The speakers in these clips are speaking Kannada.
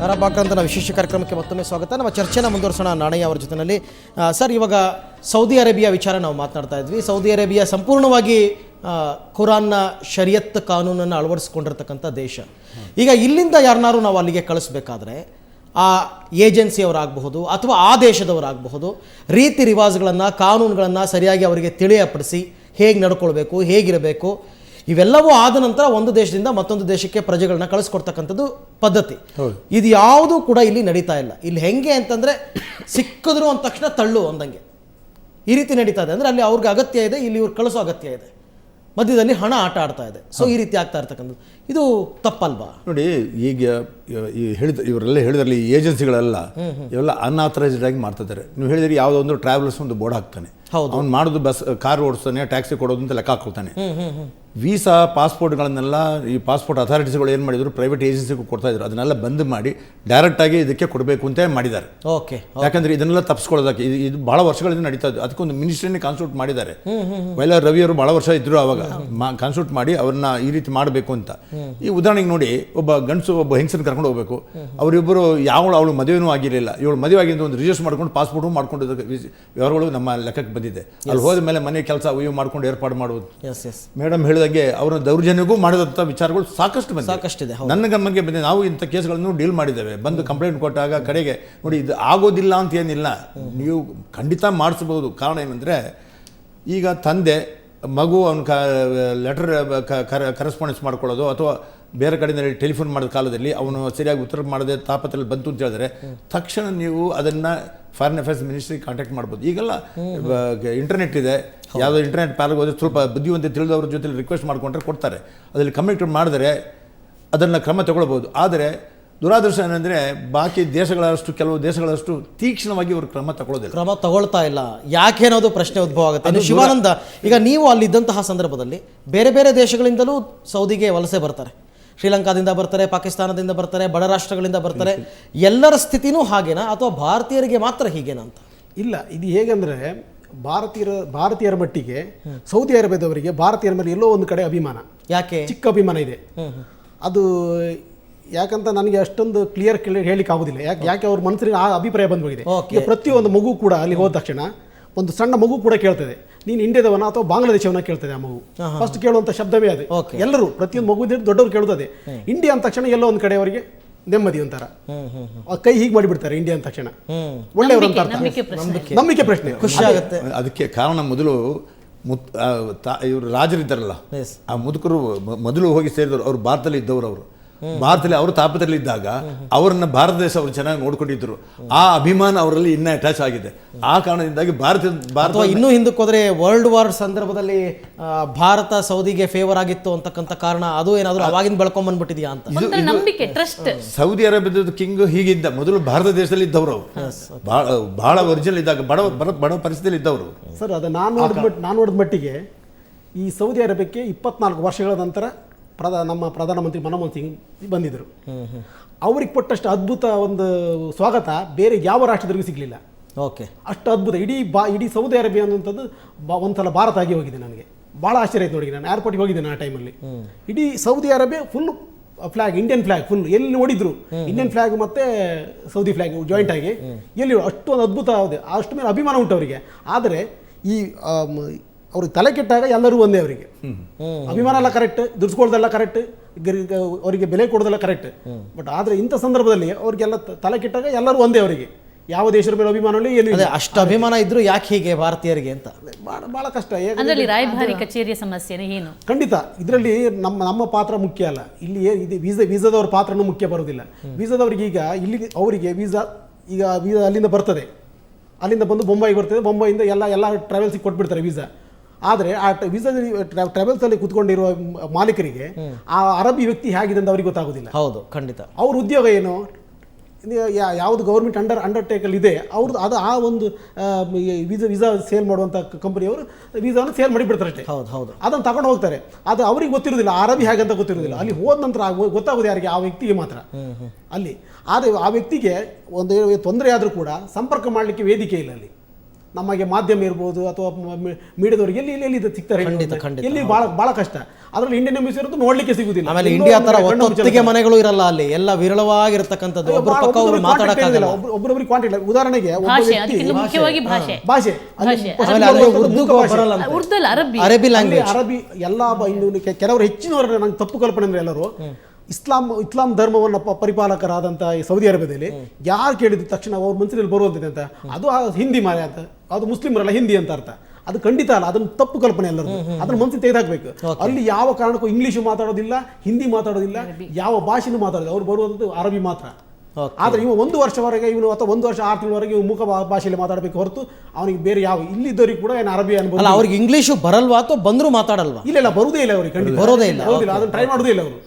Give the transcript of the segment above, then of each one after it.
ಆರಂಭ ವಿಶೇಷ ಕಾರ್ಯಕ್ರಮಕ್ಕೆ ಮತ್ತೊಮ್ಮೆ ಸ್ವಾಗತ. ನಮ್ಮ ಚರ್ಚೆನ ಮುಂದುವರಿಸೋಣ ನಾಣಯ್ಯ ಅವರ ಜೊತೆಯಲ್ಲಿ. ಸರ್, ಇವಾಗ ಸೌದಿ ಅರೇಬಿಯಾ ವಿಚಾರ ನಾವು ಮಾತನಾಡ್ತಾ ಇದ್ವಿ. ಸೌದಿ ಅರೇಬಿಯಾ ಸಂಪೂರ್ಣವಾಗಿ ಕುರಾನ್ನ ಶರಿಯತ್ ಕಾನೂನನ್ನು ಅಳವಡಿಸ್ಕೊಂಡಿರ್ತಕ್ಕಂಥ ದೇಶ. ಈಗ ಇಲ್ಲಿಂದ ಯಾರನ್ನಾರು ನಾವು ಅಲ್ಲಿಗೆ ಕಳಿಸ್ಬೇಕಾದ್ರೆ ಆ ಏಜೆನ್ಸಿಯವರಾಗಬಹುದು ಅಥವಾ ಆ ದೇಶದವರಾಗಬಹುದು ರೀತಿ ರಿವಾಜ್ಗಳನ್ನು ಕಾನೂನುಗಳನ್ನು ಸರಿಯಾಗಿ ಅವರಿಗೆ ತಿಳಿಯಪಡಿಸಿ ಹೇಗೆ ನಡ್ಕೊಳ್ಬೇಕು, ಹೇಗಿರಬೇಕು, ಇವೆಲ್ಲವೂ ಆದ ನಂತರ ಒಂದು ದೇಶದಿಂದ ಮತ್ತೊಂದು ದೇಶಕ್ಕೆ ಪ್ರಜೆಗಳನ್ನ ಕಳಿಸ್ಕೊಡ್ತಕ್ಕಂಥದ್ದು ಪದ್ಧತಿ. ಇದು ಯಾವುದೂ ಕೂಡ ಇಲ್ಲಿ ನಡೀತಾ ಇಲ್ಲ. ಇಲ್ಲಿ ಹೆಂಗೆ ಅಂತಂದರೆ ಸಿಕ್ಕಿದ್ರು ಅಂದ ತಕ್ಷಣ ತಳ್ಳು ಅಂದಂಗೆ ಈ ರೀತಿ ನಡೀತಾ ಇದೆ. ಅಂದರೆ ಅಲ್ಲಿ ಅವ್ರಿಗೆ ಅಗತ್ಯ ಇದೆ, ಇಲ್ಲಿ ಇವ್ರು ಕಳಿಸೋ ಅಗತ್ಯ ಇದೆ, ಮಧ್ಯದಲ್ಲಿ ಹಣ ಆಟ ಆಡ್ತಾ ಇದೆ. ಸೊ ಈ ರೀತಿ ಆಗ್ತಾ ಇರ್ತಕ್ಕಂಥದ್ದು ಇದು ತಪ್ಪಲ್ವಾ? ನೋಡಿ, ಈಗ ಇವರೆಲ್ಲ ಹೇಳಿದ್ರಲ್ಲಿ ಈ ಏಜೆನ್ಸಿಗಳೆಲ್ಲ ಇವೆಲ್ಲ ಅನ್ಆಥರೈಸ್ಡ್ ಆಗಿ ಮಾಡ್ತಿದ್ದಾರೆ. ನೀವು ಹೇಳಿದ್ರಿ ಯಾವುದೋ ಒಂದು ಟ್ರಾವೆಲರ್ಸ್ ಒಂದು ಬೋರ್ಡ್ ಹಾಕ್ತಾನೆ, ಅವ್ನು ಮಾಡೋದು ಬಸ್ ಕಾರ್ ಓಡಿಸ್ತಾನೆ, ಟ್ಯಾಕ್ಸಿ ಕೊಡೋದು ಅಂತ ಲೆಕ್ಕ ಹಾಕೊಳ್ತಾನೆ. ವೀಸಾ ಪಾಸ್ಪೋರ್ಟ್ಗಳನ್ನೆಲ್ಲ ಈ ಪಾಸ್ಪೋರ್ಟ್ ಅಥಾರಿಟೀಸ್ಗಳು ಏನು ಮಾಡಿದ್ರು, ಪ್ರೈವೇಟ್ ಏಜೆನ್ಸಿಗೂ ಕೊಡ್ತಾ ಇದ್ರು. ಅದನ್ನೆಲ್ಲ ಬಂದ್ ಮಾಡಿ ಡೈರೆಕ್ಟಾಗಿ ಇದಕ್ಕೆ ಕೊಡಬೇಕು ಅಂತ ಮಾಡಿದ್ದಾರೆ. ಓಕೆ, ಯಾಕಂದ್ರೆ ಇದನ್ನೆಲ್ಲ ತಪ್ಪಿಸ್ಕೊಳ್ಳೋದಕ್ಕೆ ಇದು ಬಹಳ ವರ್ಷಗಳಿಂದ ನಡೀತಾ ಇದ್ದು. ಅದಕ್ಕೊಂದು ಮಿನಿಸ್ಟ್ರಿನೇ ಕಾನ್ಸ್ಟಿಟ್ಯೂಟ್ ಮಾಡಿದ್ದಾರೆ. ವೈಲಾರ್ ರವಿ ಅವರು ಬಹಳ ವರ್ಷ ಇದ್ರು ಅವಾಗ ಕಾನ್ಸ್ಟಿಟ್ಯೂಟ್ ಮಾಡಿ ಅವ್ರನ್ನ ಈ ರೀತಿ ಮಾಡಬೇಕು ಅಂತ. ಈ ಉದಾಹರಣೆಗೆ ನೋಡಿ, ಒಬ್ಬ ಗಂಡಸು ಒಬ್ಬ ಹೆಂಗಸನ್ನು ಕರ್ಕೊಂಡು ಹೋಗ್ಬೇಕು. ಅವರಿಬ್ಬರು ಅವಳು ಮದುವೆನೂ ಆಗಿರಲಿಲ್ಲ, ಇವಳು ಮದುವೆ ಆಗಿದ್ದು ಒಂದು ರಿಜಿಸ್ಟರ್ ಮಾಡ್ಕೊಂಡು ಪಾಸ್ಪೋರ್ಟು ಮಾಡ್ಕೊಂಡಿದ್ದ ವ್ಯವಹಾರಗಳು ನಮ್ಮ ಲೆಕ್ಕಕ್ಕೆ ಬಂದಿದೆ. ಅಲ್ಲಿ ಹೋದ ಮೇಲೆ ಮನೆ ಕೆಲಸ ಇವು ಮಾಡ್ಕೊಂಡು ಏರ್ಪಾಡು ಮಾಡುವುದು. ಮೇಡಮ್ ಹೇಳಿದಂಗೆ ಅವರ ದೌರ್ಜನ್ಯಗೂ ಮಾಡಿದಂಥ ವಿಚಾರಗಳು ಸಾಕಷ್ಟಿದೆ. ನನ್ನ ಗಮನಕ್ಕೆ ಬಂದಿದೆ. ನಾವು ಇಂಥ ಕೇಸ್ಗಳನ್ನು ಡೀಲ್ ಮಾಡಿದ್ದೇವೆ. ಬಂದು ಕಂಪ್ಲೇಂಟ್ ಕೊಟ್ಟಾಗ ಕಡೆಗೆ ನೋಡಿ, ಇದು ಆಗೋದಿಲ್ಲ ಅಂತ ಏನಿಲ್ಲ, ನೀವು ಖಂಡಿತ ಮಾಡಿಸ್ಬೋದು. ಕಾರಣ ಏನಂದರೆ, ಈಗ ತಂದೆ ಮಗು ಅವನ ಲೆಟರ್ ಕರೆಸ್ಪಾಂಡೆನ್ಸ್ ಮಾಡ್ಕೊಳ್ಳೋದು ಅಥವಾ ಬೇರೆ ಕಡೆಯಿಂದ ಟೆಲಿಫೋನ್ ಮಾಡಿದ ಕಾಲದಲ್ಲಿ ಅವನು ಸರಿಯಾಗಿ ಉತ್ತರ ಮಾಡದೆ ತಾಪತ್ರೆಯಲ್ಲಿ ಬಂತು ಅಂತ ಹೇಳಿದ್ರೆ ತಕ್ಷಣ ನೀವು ಅದನ್ನು ಫಾರಿನ್ ಅಫೇರ್ಸ್ ಮಿನಿಸ್ಟ್ರಿ ಕಾಂಟ್ಯಾಕ್ಟ್ ಮಾಡ್ಬೋದು. ಈಗೆಲ್ಲ ಇಂಟರ್ನೆಟ್ ಇದೆ. ಯಾವುದೋ ಇಂಟರ್ನೆಟ್ ಪ್ಯಾರ್ಗೆ ಹೋದರೆ ಸ್ವಲ್ಪ ಬುದ್ಧಿವಂತ ತಿಳಿದವ್ರ ಜೊತೆ ರಿಕ್ವೆಸ್ಟ್ ಮಾಡಿಕೊಂಡ್ರೆ ಕೊಡ್ತಾರೆ. ಅದರಲ್ಲಿ ಕಮ್ಯುನಿಕೇಟ್ ಮಾಡಿದ್ರೆ ಅದನ್ನು ಕ್ರಮ ತಗೊಳ್ಬೋದು. ಆದರೆ ದುರಾದೃಷ್ಟ ಏನಂದರೆ, ಬಾಕಿ ದೇಶಗಳಷ್ಟು ಕೆಲವು ದೇಶಗಳಷ್ಟು ತೀಕ್ಷ್ಣವಾಗಿ ಅವರು ಕ್ರಮ ತಗೊಳ್ತಾ ಇಲ್ಲ. ಯಾಕೆ ಅನ್ನೋದು ಪ್ರಶ್ನೆ ಉದ್ಭವ ಆಗುತ್ತೆ. ಶಿವಾನಂದ, ಈಗ ನೀವು ಅಲ್ಲಿದ್ದಂತಹ ಸಂದರ್ಭದಲ್ಲಿ ಬೇರೆ ಬೇರೆ ದೇಶಗಳಿಂದಲೂ ಸೌದಿಗೆ ವಲಸೆ ಬರ್ತಾರೆ. ಶ್ರೀಲಂಕಾದಿಂದ ಬರ್ತಾರೆ, ಪಾಕಿಸ್ತಾನದಿಂದ ಬರ್ತಾರೆ, ಬಡ ರಾಷ್ಟ್ರಗಳಿಂದ ಬರ್ತಾರೆ. ಎಲ್ಲರ ಸ್ಥಿತಿನೂ ಹಾಗೇನಾ ಅಥವಾ ಭಾರತೀಯರಿಗೆ ಮಾತ್ರ ಹೀಗೇನಾ ಅಂತ? ಇಲ್ಲ, ಇದು ಹೇಗೆಂದರೆ ಭಾರತೀಯರ ಮಟ್ಟಿಗೆ ಸೌದಿ ಅರೇಬಿಯಾದವರಿಗೆ ಭಾರತೀಯರ ಮೇಲೆ ಎಲ್ಲೋ ಒಂದು ಕಡೆ ಅಭಿಮಾನ, ಯಾಕೆ ಚಿಕ್ಕ ಅಭಿಮಾನ ಇದೆ. ಅದು ಯಾಕಂತ ನನಗೆ ಅಷ್ಟೊಂದು ಕ್ಲಿಯರ್ ಹೇಳಿಕ್ಕೆ ಆಗೋದಿಲ್ಲ. ಯಾಕೆ ಅವ್ರ ಮನಸ್ಸಿಗೆ ಆ ಅಭಿಪ್ರಾಯ ಬಂದೋಗಿದೆ. ಈಗ ಪ್ರತಿಯೊಂದು ಮಗು ಕೂಡ ಅಲ್ಲಿ ಹೋದ ತಕ್ಷಣ ಒಂದು ಸಣ್ಣ ಮಗು ಕೂಡ ಕೇಳ್ತದೆ, ನೀನು ಇಂಡಿಯಾದವನ ಅಥವಾ ಬಾಂಗ್ಲಾದೇಶವನ್ನ ಕೇಳ್ತದೆ. ಆ ಮಗು ಫಸ್ಟ್ ಕೇಳುವಂಥ ಶಬ್ದವೇ ಅದು. ಎಲ್ಲರೂ ಪ್ರತಿಯೊಂದು ಮಗು ದೊಡ್ಡವರು ಕೇಳುತ್ತದೆ ಇಂಡಿಯಾ ಅಂದ ತಕ್ಷಣ. ಎಲ್ಲೋ ಒಂದು ಕಡೆ ಅವರಿಗೆ ನೆಮ್ಮದಿ ಒಂಥರ ಕೈ ಹೀಗೆ ಮಾಡಿಬಿಡ್ತಾರೆ ಇಂಡಿಯಾ ಅಂದ ತಕ್ಷಣ. ಒಳ್ಳೆಯವರು ಅಂತ ನಂಬಿಕೆ ಪ್ರಶ್ನೆ ಖುಷಿ ಆಗುತ್ತೆ. ಅದಕ್ಕೆ ಕಾರಣ ಮೊದಲು ಇವರು ರಾಜರಿದ್ದಾರಲ್ಲ, ಆ ಮುದುಕರು ಮೊದಲು ಹೋಗಿ ಸೇರಿದವರು ಅವ್ರು ಭಾರತದಲ್ಲಿ ಇದ್ದವರು. ಭಾರತದಲ್ಲಿ ಅವರು ತಾಪತ್ರದಲ್ಲಿ ಇದ್ದಾಗ ಅವರನ್ನ ಭಾರತ ದೇಶ ಅವರು ಚೆನ್ನಾಗಿ ನೋಡ್ಕೊಂಡಿದ್ರು. ಆ ಅಭಿಮಾನ ಅವರಲ್ಲಿ ಇನ್ನೂ ಅಟ್ಯಾಚ್ ಆಗಿದೆ. ಆ ಕಾರಣದಿಂದಾಗಿ ಭಾರತ ಇನ್ನೂ ಹಿಂದಕ್ಕೆ ಹೋದ್ರೆ ವರ್ಲ್ಡ್ ವಾರ್ ಸಂದರ್ಭದಲ್ಲಿ ಭಾರತ ಸೌದಿಗೆ ಫೇವರ್ ಆಗಿತ್ತು ಅಂತಕ್ಕಂಥ ಕಾರಣ ಅದು ಏನಾದರೂ ಅವಾಗಿಂದ ಬೆಳ್ಕೊಂಡ್ಬಂದ್ಬಿಟ್ಟಿದ್ಯಾ ಅಂತ. ಸೌದಿ ಅರೇಬಿಯಾದ ಕಿಂಗ್ ಹೀಗಿದ್ದ, ಮೊದಲು ಭಾರತ ದೇಶದಲ್ಲಿ ಇದ್ದವರು, ಅವರು ಬಹಳ ಒರಿಜಿನಲ್ ಇದ್ದಾಗ ಬಡ ಪರಿಸ್ಥಿತಿಯಲ್ಲಿ ಇದ್ದವರು. ಸರ್, ಅದು ನಾನು ನೋಡಿದ ಮಟ್ಟಿಗೆ ಈ ಸೌದಿ ಅರೇಬಿಯಾಕ್ಕೆ 24 ವರ್ಷಗಳ ನಂತರ ನಮ್ಮ ಪ್ರಧಾನಮಂತ್ರಿ ಮನಮೋಹನ್ ಸಿಂಗ್ ಬಂದಿದ್ದರು. ಅವ್ರಿಗೆ ಕೊಟ್ಟಷ್ಟು ಅದ್ಭುತ ಒಂದು ಸ್ವಾಗತ ಬೇರೆ ಯಾವ ರಾಷ್ಟ್ರದವರಿಗೂ ಸಿಗಲಿಲ್ಲ. ಓಕೆ, ಅಷ್ಟು ಅದ್ಭುತ. ಇಡೀ ಸೌದಿ ಅರೇಬಿಯಾ ಅನ್ನುವಂಥದ್ದು ಒಂದ್ಸಲ ಭಾರತ ಆಗಿ ಹೋಗಿದೆ. ನನಗೆ ಭಾಳ ಆಶ್ಚರ್ಯ ಆಯ್ತು ನೋಡಿ. ನಾನು ಏರ್ಪೋರ್ಟ್ಗೆ ಹೋಗಿದ್ದೇನೆ ಆ ಟೈಮಲ್ಲಿ. ಇಡೀ Saudi Arabia full flag, Indian flag full, ಎಲ್ಲಿ ನೋಡಿದ್ರು ಇಂಡಿಯನ್ ಫ್ಲಾಗ್ ಮತ್ತೆ ಸೌದಿ ಫ್ಲಾಗ್ ಜಾಯಿಂಟ್ ಆಗಿ ಎಲ್ಲಿ ಅಷ್ಟೊಂದು ಅದ್ಭುತ ಆಗಿದೆ. ಅಷ್ಟು ಮೇಲೆ ಅಭಿಮಾನ ಉಂಟು ಅವರಿಗೆ. ಆದರೆ ಈ ಅವ್ರಿಗೆ ತಲೆ ಕೆಟ್ಟಾಗ ಎಲ್ಲರೂ ಒಂದೇ. ಅವರಿಗೆ ಅಭಿಮಾನ ಎಲ್ಲ ಕರೆಕ್ಟ್, ದುಡ್ಸ್ಕೊಳ್ದೆಲ್ಲ ಕರೆಕ್ಟ್, ಅವರಿಗೆ ಬೆಲೆ ಕೊಡೋದೆಲ್ಲ ಕರೆಕ್ಟ್. ಬಟ್ ಆದರೆ ಇಂಥ ಸಂದರ್ಭದಲ್ಲಿ ಅವ್ರಿಗೆಲ್ಲ ತಲೆ ಕೆಟ್ಟಾಗ ಎಲ್ಲರೂ ಒಂದೇ. ಅವರಿಗೆ ಯಾವ ದೇಶದ ಮೇಲೆ ಅಭಿಮಾನ ಇಲ್ಲ. ಅಷ್ಟು ಅಭಿಮಾನ ಇದ್ರು ಯಾಕೆ ಹೀಗೆ ಭಾರತೀಯರಿಗೆ ಅಂತ ಬಹಳ ಕಷ್ಟ. ರಾಯಭಾರಿ ಕಚೇರಿಯ ಸಮಸ್ಯೆನೇ ಏನು? ಖಂಡಿತ ಇದರಲ್ಲಿ ನಮ್ಮ ಪಾತ್ರ ಮುಖ್ಯ ಅಲ್ಲ. ಇಲ್ಲಿ ವೀಸಾದವ್ರ ಪಾತ್ರನೂ ಮುಖ್ಯ ಬರೋದಿಲ್ಲ. ವೀಸಾದವ್ರಿಗೆ ಈಗ ಇಲ್ಲಿ ಅವರಿಗೆ ವೀಸಾ ಅಲ್ಲಿಂದ ಬರ್ತದೆ, ಅಲ್ಲಿಂದ ಬಂದು ಬೊಂಬೈಗೆ ಬರ್ತದೆ, ಬೊಂಬೈಯಿಂದ ಎಲ್ಲ ಟ್ರಾವೆಲ್ಸಿಗೆ ಕೊಟ್ಬಿಡ್ತಾರೆ ವೀಸಾ. ಆದರೆ ಆ ವೀಸಾದಲ್ಲಿ ಟ್ರಾವೆಲ್ಸಲ್ಲಿ ಕೂತ್ಕೊಂಡಿರುವ ಮಾಲೀಕರಿಗೆ ಆ ಅರಬಿ ವ್ಯಕ್ತಿ ಹೇಗಿದೆ ಅಂತ ಅವ್ರಿಗೆ ಗೊತ್ತಾಗೋದಿಲ್ಲ. ಹೌದು, ಖಂಡಿತ. ಅವ್ರ ಉದ್ಯೋಗ ಏನು, ಯಾವುದು ಗೌರ್ಮೆಂಟ್ ಅಂಡರ್ಟೇಕಲ್ಲಿ ಇದೆ ಅವ್ರದ್ದು, ಅದು ಆ ಒಂದು ವೀಸಾ ಸೇಲ್ ಮಾಡುವಂಥ ಕಂಪನಿಯವರು ವೀಸಾವನ್ನು ಸೇಲ್ ಮಾಡಿಬಿಡ್ತಾರೆ ಅಷ್ಟೇ. ಹೌದು, ಅದನ್ನು ತಗೊಂಡು ಹೋಗ್ತಾರೆ. ಅದು ಅವ್ರಿಗೆ ಗೊತ್ತಿರೋದಿಲ್ಲ, ಅರಬಿ ಹೇಗೆ ಅಂತ ಗೊತ್ತಿರೋದಿಲ್ಲ. ಅಲ್ಲಿ ಹೋದ ನಂತರ ಗೊತ್ತಾಗೋದು ಯಾರಿಗೆ? ಆ ವ್ಯಕ್ತಿಗೆ ಮಾತ್ರ ಅಲ್ಲಿ. ಆದರೆ ಆ ವ್ಯಕ್ತಿಗೆ ಒಂದು ತೊಂದರೆ ಆದರೂ ಕೂಡ ಸಂಪರ್ಕ ಮಾಡಲಿಕ್ಕೆ ವೇದಿಕೆ ಇಲ್ಲ ಅಲ್ಲಿ. ನಮಗೆ ಮಾಧ್ಯಮ ಇರ್ಬೋದು ಅಥವಾ ಮೀಡಿಯಾದವ್ರಿಗೆ ಎಲ್ಲಿ ಇದು ಸಿಗ್ತಾರೆ ಖಂಡಿತ. ಎಲ್ಲಿ ಭಾಳ ಕಷ್ಟ. ಅದರಲ್ಲಿ ಇಂಡಿಯನ್ ಎಂಬಸಿ ಇರೋದು ನೋಡ್ಲಿಕ್ಕೆ ಸಿಗುದಿಲ್ಲ. ಆಮೇಲೆ ಇಂಡಿಯಾ ತರ ಒತ್ತೊತ್ತಿಗೆ ಮನೆಗಳು ಇರಲ್ಲ ಅಲ್ಲಿ, ಎಲ್ಲ ವಿರಳವಾಗಿರ್ತಕ್ಕಂಥದ್ದು, ಒಬ್ಬರ ಪಕ್ಕ ಒಬ್ರು ಮಾತಾಡಕ್ಕಾಗಲ್ಲ, ಒಬ್ಬೊಬ್ಬರಿಗೆ ಕಾಂಟ್ಯಾಕ್ಟ್. ಉದಾಹರಣೆಗೆ ಒಬ್ಬ ಭಾಷೆ, ವ್ಯಕ್ತಿ ಅದಕ್ಕಿಂತ ಮುಖ್ಯವಾಗಿ ಭಾಷೆ. ಭಾಷೆ ಆಮೇಲೆ ಅಲ್ಲಿ ಉರ್ದು ಬರಲ್ಲ ಅಂತ. ಉರ್ದು ಅಲ್ಲ, ಅರಬ್ಬಿ. ಅರೇಬಿ ಅಲ್ಲಿ ಲ್ಯಾಂಗ್ವೇಜ್. ಅರಬಿ ಎಲ್ಲ ಕೆಲವರು ಹೆಚ್ಚಿನವರು, ನಂಗೆ ತಪ್ಪು ಕಲ್ಪನೆ ಅಂದ್ರೆ ಎಲ್ಲರೂ ಇಸ್ಲಾಂ ಧರ್ಮವನ್ನು ಪರಿಪಾಲಕರಾದಂಥ ಈ ಸೌದಿ ಅರೇಬಿಯಾದಲ್ಲಿ ಯಾರು ಕೇಳಿದ ತಕ್ಷಣ ಅವ್ರ ಮನಸ್ಸಿನಲ್ಲಿ ಬರುವಂತಿದೆ ಅಂತ, ಅದು ಹಿಂದಿ ಮಾರೆ ಅಂತ, ಅದು ಮುಸ್ಲಿಮರಲ್ಲ ಹಿಂದಿ ಅಂತ ಅರ್ಥ. ಅದು ಖಂಡಿತ ಅಲ್ಲ, ಅದನ್ನು ತಪ್ಪು ಕಲ್ಪನೆ ಎಲ್ಲರೂ, ಅದನ್ನ ಮನಸ್ಸಿಗೆ ತೆಗೆದಾಕ್ಬೇಕು. ಅಲ್ಲಿ ಯಾವ ಕಾರಣಕ್ಕೂ ಇಂಗ್ಲೀಷು ಮಾತಾಡೋದಿಲ್ಲ, ಹಿಂದಿ ಮಾತಾಡೋದಿಲ್ಲ, ಯಾವ ಭಾಷೆನೂ ಮಾತಾಡೋದಿಲ್ಲ, ಅವ್ರು ಬರುವಂಥದ್ದು ಅರಬಿ ಮಾತ್ರ. ಆದ್ರೆ ಇವ 1 ವರ್ಷವರೆಗೆ ಇವನು ಅಥವಾ 1 ವರ್ಷ 6 ತಿಂಗಳವರೆಗೆ ಇವು ಮುಖ ಭಾಷೆಯಲ್ಲಿ ಮಾತಾಡಬೇಕು ಹೊರತು ಅವನಿಗೆ ಬೇರೆ ಯಾವ ಇಲ್ಲಿದ್ದವರಿಗೆ ಕೂಡ ಏನು ಅರಬಿ ಅನುಭವ. ಅಲ್ಲ, ಅವ್ರಿಗೆ ಇಂಗ್ಲೀಷು ಬರಲ್ವಾ ಅಥವಾ ಬಂದರೂ ಮಾತಾಡಲ್ವಾ? ಇಲ್ಲ ಬರುವುದೇ ಇಲ್ಲ ಅವ್ರಿಗೆ, ಖಂಡಿತ ಬರೋದೇ ಇಲ್ಲ. ಅದನ್ನು ಟ್ರೈ ಮಾಡೋದೇ ಇಲ್ಲ ಅವರು.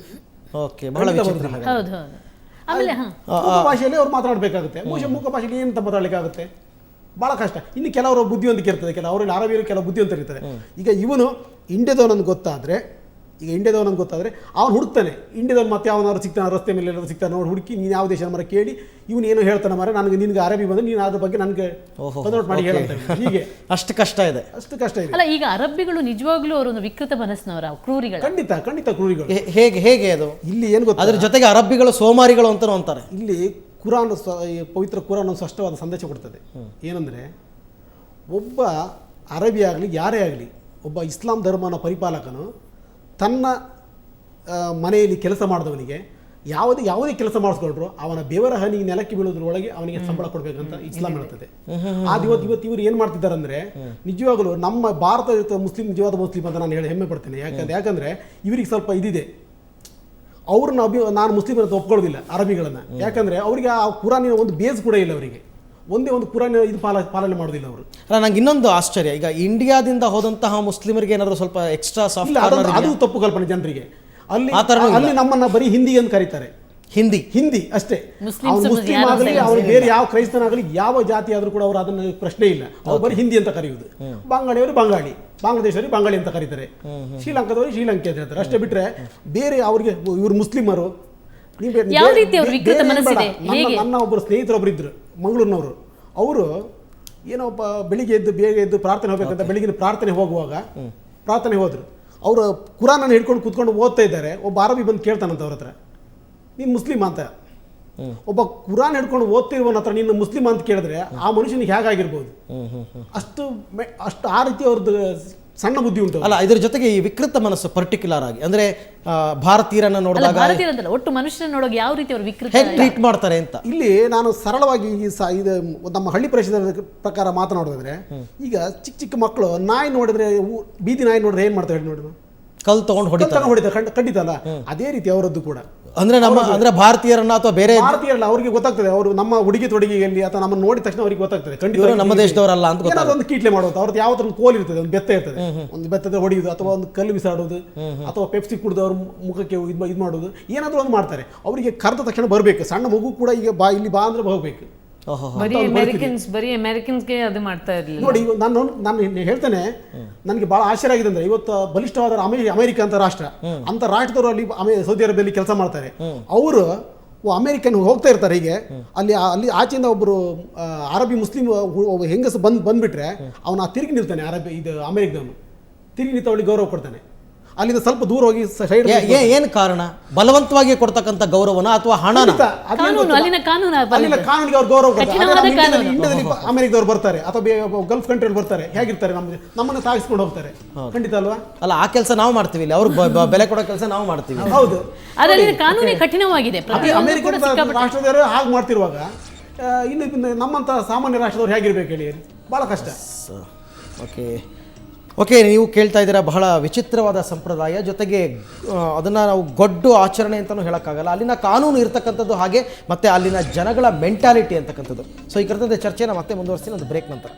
ಓಕೆ, ಬಹಳ ವಿಚಿತ್ರ. ಹೌದು. ಆಮೇಲೆ ಮುಖ ಭಾಷೆಯಲ್ಲಿ ಅವ್ರು ಮಾತಾಡಬೇಕಾಗುತ್ತೆ. ಮುಖ ಭಾಷೆಯಲ್ಲಿ ಏನಂತ ಮಾತಾಡಲಿಕ್ಕಾಗುತ್ತೆ, ಬಹಳ ಕಷ್ಟ. ಇನ್ನು ಕೆಲವರು ಬುದ್ಧಿವಂತಿಕೆ ಇರ್ತದೆ, ಅವರಲ್ಲಿ ಅರಬಿಯರು ಕೆಲವು ಬುದ್ಧಿವಂತರು ಇರ್ತಾರೆ. ಈಗ ಇವನು ಇಂಡಿಯಾದವನನ್ನು ಗೊತ್ತಾದ್ರೆ ಅವನು ಹುಡುಕ್ತಾನೆ, ಇಂಡಿಯಾದವ್ನು ಮತ್ತೆ ಯಾವನಾದ್ರು ಸಿಗ್ತಾನೆ, ರಸ್ತೆ ಮೇಲೆ ಎಲ್ಲರೂ ಸಿಗ್ತಾನೆ, ನೋಡಿ ಹುಡುಕಿ ನೀನು ಯಾವ ದೇಶದ ಮರ ಕೇಳಿ ಇವನು ಏನೋ ಹೇಳ್ತಾನೆ ಮರ, ನಿನಗೆ ಅರಬಿ ಬಂದ್ರೆ ನೀನು ಅದ್ರ ಬಗ್ಗೆ ನನಗೆ ಕನ್ವರ್ಟ್ ಮಾಡಿ ಹೇಳ್ತಾನೆ. ಹೀಗೆ ಅಷ್ಟು ಕಷ್ಟ ಇದೆ. ಅಲ್ಲ, ಈಗ ಅರಬ್ಬಿಗಳು ನಿಜವಾಗ್ಲೂ ಅವರೊಂದು ವಿಕೃತ ಮನಸ್ಸಿನವರ, ಕ್ರೂರಿಗಳು. ಖಂಡಿತ ಕ್ರೂರಿಗಳು. ಹೇಗೆ ಅದು? ಇಲ್ಲಿ ಏನು ಗೊತ್ತಾ, ಅದ್ರ ಜೊತೆಗೆ ಅರಬ್ಬಿಗಳು ಸೋಮಾರಿಗಳು ಅಂತಾನೂ ಅಂತಾರೆ. ಇಲ್ಲಿ ಕುರಾನ್, ಪವಿತ್ರ ಕುರಾನ್ ಒಂದು ಸ್ಪಷ್ಟವಾದ ಸಂದೇಶ ಕೊಡ್ತದೆ. ಏನಂದರೆ, ಒಬ್ಬ ಅರಬಿ ಆಗಲಿ ಯಾರೇ ಆಗಲಿ, ಒಬ್ಬ ಇಸ್ಲಾಂ ಧರ್ಮನ ಪರಿಪಾಲಕನು ತನ್ನ ಮನೆಯಲ್ಲಿ ಕೆಲಸ ಮಾಡಿದವನಿಗೆ ಯಾವುದೇ ಕೆಲಸ ಮಾಡಿಸ್ಕೊಂಡ್ರು ಅವನ ಬೆವರ ಹನಿ ನೆಲಕ್ಕೆ ಬೀಳೋದ್ರೊಳಗೆ ಅವನಿಗೆ ಸಂಬಳ ಕೊಡಬೇಕಂತ ಇಸ್ಲಾಂ ಹೇಳ್ತದೆ. ಇವತ್ತು ಇವರು ಏನು ಮಾಡ್ತಿದ್ದಾರೆ ಅಂದರೆ, ನಿಜವಾಗಲೂ ನಮ್ಮ ಭಾರತ ಮುಸ್ಲಿಂ ನಿಜವಾದ ಮುಸ್ಲಿಂ ಅಂತ ನಾನು ಹೆಮ್ಮೆ ಪಡ್ತೇನೆ. ಯಾಕಂದರೆ ಇವರಿಗೆ ಸ್ವಲ್ಪ ಇದಿದೆ. ಅವ್ರನ್ನ ನಾನು ಮುಸ್ಲಿಂ ಅಂತ ಒಪ್ಕೊಳ್ಳೋದಿಲ್ಲ ಅರಬಿಗಳನ್ನು. ಯಾಕಂದರೆ ಅವರಿಗೆ ಆ ಕುರಾನಿನ ಒಂದು ಬೇಸ್ ಕೂಡ ಇಲ್ಲ. ಅವರಿಗೆ ಒಂದೇ ಒಂದು ಕುರಾನ್ ಇದು ಪಾಲನೆ ಮಾಡೋದಿಲ್ಲ ಅವರು. ಅಲ್ಲ, ನಂಗೆ ಇನ್ನೊಂದು ಆಶ್ಚರ್ಯ, ಈಗ ಇಂಡಿಯಾದಿಂದ ಹೋದಂತಹ ಮುಸ್ಲಿಮರಿಗೆ ಏನಾದರೂ ಸ್ವಲ್ಪ ಎಕ್ಸ್ಟ್ರಾ ಸಾಫ್ಟ್, ಅದು ತಪ್ಪು ಕಲ್ಪನೆ ಜನರಿಗೆ. ಅಲ್ಲಿ ನಮ್ಮನ್ನ ಬರೀ ಹಿಂದಿ ಅಂತ ಕರೀತಾರೆ. ಹಿಂದಿ ಅಷ್ಟೇ. ಮುಸ್ಲಿಂ ಆಗಲಿ ಅವ್ರು ಬೇರೆ ಯಾವ ಕ್ರೈಸ್ತನಾಗಲಿ ಯಾವ ಜಾತಿ ಆದ್ರೂ ಕೂಡ ಅವರು ಅದನ್ನ ಪ್ರಶ್ನೆ ಇಲ್ಲ, ಅವ್ರು ಬರೀ ಹಿಂದಿ ಅಂತ ಕರೆಯುವುದು. ಬಂಗಾಳಿಯವರು ಬಂಗಾಳಿ, ಬಾಂಗ್ಲಾದೇಶವರು ಬಂಗಾಳಿ ಅಂತ ಕರೀತಾರೆ, ಶ್ರೀಲಂಕಾದವರು ಶ್ರೀಲಂಕೆ ಅಂತ ಹೇಳ್ತಾರೆ. ಅಷ್ಟೇ ಬಿಟ್ರೆ ಬೇರೆ ಅವ್ರಿಗೆ ಇವರು ಮುಸ್ಲಿಮರು ನನ್ನ ಒಬ್ಬರು ಸ್ನೇಹಿತರೊಬ್ರು ಇದ್ರು ಮಂಗಳೂರಿನವರು. ಅವರು ಏನೋ ಬೆಳಿಗ್ಗೆ ಎದ್ದು ಬೇಗ ಎದ್ದು ಪ್ರಾರ್ಥನೆ ಹೋಗ್ಬೇಕಂತ ಬೆಳಿಗ್ಗೆ ಪ್ರಾರ್ಥನೆ ಹೋದ್ರು. ಅವರು ಕುರಾನನ್ನು ಹಿಡ್ಕೊಂಡು ಕೂತ್ಕೊಂಡು ಓದ್ತಾ ಇದ್ದಾರೆ. ಒಬ್ಬ ಅರಬಿ ಬಂದು ಕೇಳ್ತಾನಂತ ಅವ್ರ ಹತ್ರ, ನೀನು ಮುಸ್ಲಿಮ್ ಅಂತ. ಒಬ್ಬ ಕುರಾನ್ ಹಿಡ್ಕೊಂಡು ಓದ್ತಿರುವನ ಹತ್ರ ನೀನು ಮುಸ್ಲಿಮ್ ಅಂತ ಕೇಳಿದ್ರೆ ಆ ಮನುಷ್ಯನಿಗೆ ಹೇಗಾಗಿರ್ಬೋದು. ಅಷ್ಟು ಆ ರೀತಿ ಅವ್ರದ್ದು ಸಣ್ಣ ಬುದ್ಧಿ ಉಂಟು. ಅಲ್ಲ, ಇದ್ರ ಜೊತೆಗೆ ಈ ವಿಕೃತ ಮನಸ್ಸು ಪರ್ಟಿಕ್ಯುಲರ್ ಆಗಿ ಅಂದ್ರೆ ಭಾರತೀಯರನ್ನ ನೋಡಿದಾಗ, ಒಟ್ಟು ಮನುಷ್ಯನ ನೋಡೋಕೆ ಯಾವ ರೀತಿ ಅವರು ವಿಕೃತ ಟ್ರೀಟ್ ಮಾಡ್ತಾರೆ ಅಂತ. ಇಲ್ಲಿ ನಾನು ಸರಳವಾಗಿ ಇದು ನಮ್ಮ ಹಳ್ಳಿ ಪ್ರದೇಶದ ಪ್ರಕಾರ ಮಾತನಾಡೋದಾದ್ರೆ, ಈಗ ಚಿಕ್ಕ ಮಕ್ಕಳು ನಾಯಿ ನೋಡಿದ್ರೆ, ಬೀದಿ ನಾಯಿ ನೋಡಿದ್ರೆ ಏನ್ ಮಾಡ್ತಾರೆ ನೋಡಿ, ಕಲ್ ತಗೊಂಡು ಹೊಡಿತಾರೆ. ಖಂಡಿತ ಅಲ್ಲ, ಅದೇ ರೀತಿ ಅವರದ್ದು ಕೂಡ. ಅಂದ್ರೆ ಭಾರತೀಯರನ್ನ ಅಥವಾ ಬೇರೆ ಭಾರತೀಯರಲ್ಲ ಅವ್ರಿಗೆ ಗೊತ್ತಾಗ್ತದೆ, ಅವರು ನಮ್ಮ ಉಡುಗೆ ತೊಡುಗೆಯಲ್ಲಿ ಅಥವಾ ನಮ್ಮನ್ನು ನೋಡಿದ ತಕ್ಷಣ ಅವರಿಗೆ ಗೊತ್ತಾಗ್ತದೆ ಖಂಡಿತ ನಮ್ಮ ದೇಶದವರಲ್ಲ ಅಂತ. ಏನಾದ್ರು ಒಂದು ಕೀಟ್ಲೆ ಮಾಡೋದು, ಅವ್ರದ್ದು ಯಾವ ತರ ಕೋಲ್ ಇರ್ತದೆ, ಒಂದು ಬೆತ್ತ ಇರ್ತದೆ, ಒಂದು ಬೆತ್ತದ ಹೊಡೆಯುವುದು ಅಥವಾ ಒಂದು ಕಲ್ಲು ಬಿಸಾಡೋದು ಅಥವಾ ಪೆಪ್ಸಿ ಕುಡಿದು ಅವ್ರ ಮುಖಕ್ಕೆ ಇದು ಮಾಡೋದು, ಏನಾದ್ರು ಒಂದು ಮಾಡ್ತಾರೆ. ಅವರಿಗೆ ಕರೆದ ತಕ್ಷಣ ಬರಬೇಕು. ಸಣ್ಣ ಮಗು ಕೂಡ ಈಗ ಇಲ್ಲಿ ಬಾ ಅಂದ್ರೆ ಹೋಗ್ಬೇಕು. ಬರೀ ಅಮೆರಿಕನ್ಸ್ಗೆ ಅದು ಮಾಡ್ತಾ ಇರಲಿಲ್ಲ. ನೋಡಿ, ನಾನು ಹೇಳ್ತೇನೆ, ನನಗೆ ಬಹಳ ಆಶ್ಚರ್ಯ ಆಗಿದೆ ಅಂದ್ರೆ, ಇವತ್ತು ಬಲಿಷ್ಠವಾದ ಅಮೆರಿಕ ಅಂತ ರಾಷ್ಟ್ರ, ಅಂತ ರಾಷ್ಟ್ರದವರು ಅಲ್ಲಿ ಸೌದಿ ಅರೇಬಿಯಲ್ಲಿ ಕೆಲಸ ಮಾಡ್ತಾರೆ. ಅವರು ಅಮೆರಿಕನ್ ಹೋಗ್ತಾ ಇರ್ತಾರೆ. ಹೀಗೆ ಅಲ್ಲಿ ಆಚೆಯಿಂದ ಒಬ್ಬರು ಅರಬಿ ಮುಸ್ಲಿಂ ಹೆಂಗಸ ಬಂದ್ಬಿಟ್ರೆ ಅವನು ತಿರುಗಿ ನಿಲ್ತಾನೆ. ಅಮೆರಿಕದವನು ತಿರುಗಿ ನಿಂತ ಅವಳಿಗೆ ಗೌರವ ಕೊಡ್ತಾನೆ. ಅಲ್ಲಿಂದ ಸ್ವಲ್ಪ ದೂರ ಹೋಗಿ ಸೈಡ್. ಏನು ಕಾರಣ? ಬಲವಂತವಾಗಿ ಕೊಡ್ತಕ್ಕಂಥ ಗೌರವನ ಅಥವಾ ಹಣನ? ಕಾನೂನಿಗೆ ಅವ್ರು ಗೌರವ ಕೊಡ್ತಾರೆ. ಇಂಡಿಯಾದಲ್ಲಿ ಅಮೆರಿಕದವ್ರು ಬರ್ತಾರೆ ಅಥವಾ ಗಲ್ಫ್ ಕಂಟ್ರಿಯಲ್ಲಿ ಬರ್ತಾರೆ, ಹೇಗಿರ್ತಾರೆ, ನಮ್ಮನ್ನು ಸಾಗಿಸ್ಕೊಂಡು ಹೋಗ್ತಾರೆ. ಖಂಡಿತ ಅಲ್ವಾ? ಅಲ್ಲ, ಆ ಕೆಲಸ ನಾವು ಮಾಡ್ತೀವಿ, ಇಲ್ಲಿ ಅವ್ರಿಗೆ ಬೆಲೆ ಕೊಡೋ ಕೆಲಸ ನಾವು ಮಾಡ್ತೀವಿ. ಹೌದು, ಕಾನೂನು ಕಠಿಣವಾಗಿದೆ. ಅಮೆರಿಕದ ರಾಷ್ಟ್ರದವರು ಹಾಗೆ ಮಾಡ್ತಿರುವಾಗ ಇನ್ನು ನಮ್ಮಂತ ಸಾಮಾನ್ಯ ರಾಷ್ಟ್ರದವ್ರು ಹೇಗಿರ್ಬೇಕು ಹೇಳಿ, ಬಹಳ ಕಷ್ಟ. ಓಕೆ, ನೀವು ಕೇಳ್ತಾ ಇದ್ದೀರಾ ಬಹಳ ವಿಚಿತ್ರವಾದ ಸಂಪ್ರದಾಯ, ಜೊತೆಗೆ ಅದನ್ನು ನಾವು ಗೊಡ್ಡು ಆಚರಣೆ ಅಂತಲೂ ಹೇಳೋಕ್ಕಾಗಲ್ಲ. ಅಲ್ಲಿನ ಕಾನೂನು ಇರ್ತಕ್ಕಂಥದ್ದು ಹಾಗೆ, ಮತ್ತು ಅಲ್ಲಿನ ಜನಗಳ ಮೆಂಟಾಲಿಟಿ ಅಂತಕ್ಕಂಥದ್ದು. ಸೊ ಈ ಕುರಿತಂತೆ ಚರ್ಚೆನ ಮತ್ತೆ ಮುಂದುವರಿಸ್ತೀನಿ ಒಂದು ಬ್ರೇಕ್ ನಂತರ.